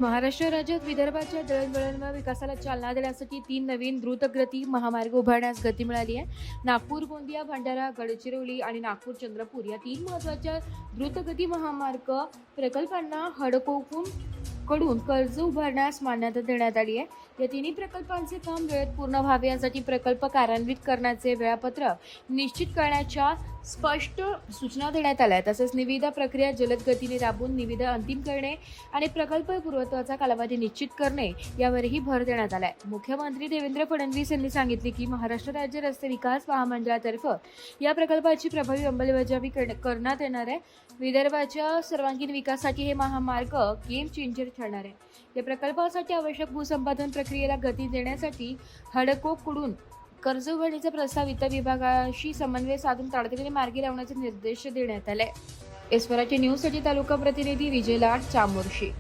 महाराष्ट्र राज्यात विदर्भाच्या दळणवळण व विकासाला चालना देण्यासाठी 3 नवीन द्रुतगती महामार्ग उभारण्यास गती मिळाली आहे. नागपूर, गोंदिया, भंडारा, गडचिरोली आणि नागपूर चंद्रपूर या 3 महत्त्वाच्या द्रुतगती महामार्ग प्रकल्पांना हडकोकून कडून कर्ज उभारण्यास मान्यता देण्यात आली आहे. या तिन्ही प्रकल्पांचे काम वेळेत पूर्ण व्हावे यासाठी प्रकल्प कार्यान्वित करण्याचे वेळापत्रक निश्चित करण्याच्या स्पष्ट सूचना देण्यात आल्या. तसेच निविदा प्रक्रिया जलद गतीने राबवून निविदा अंतिम करणे आणि प्रकल्प पूर्णत्वाचा कालावधी निश्चित करणे यावरही भर देण्यात आलाय. मुख्यमंत्री देवेंद्र फडणवीस यांनी सांगितले की महाराष्ट्र राज्य रस्ते विकास महामंडळातर्फे या प्रकल्पाची प्रभावी अंमलबजावणी करण्यात येणार आहे. विदर्भाच्या सर्वांगीण विकासासाठी हे महामार्ग गेम चेंजर ठरणार आहे. या प्रकल्पासाठी आवश्यक भूसंपादन प्रक्रियेला गती देण्यासाठी हडकोकडून कर्ज उभारणीचा प्रस्ताव वित्त विभागाशी समन्वय साधून तातडीने मार्गी लावण्याचे निर्देश देण्यात आले. स्वराज्य न्यूजसाठी तालुका प्रतिनिधी विजय लाड, चामोर्शी.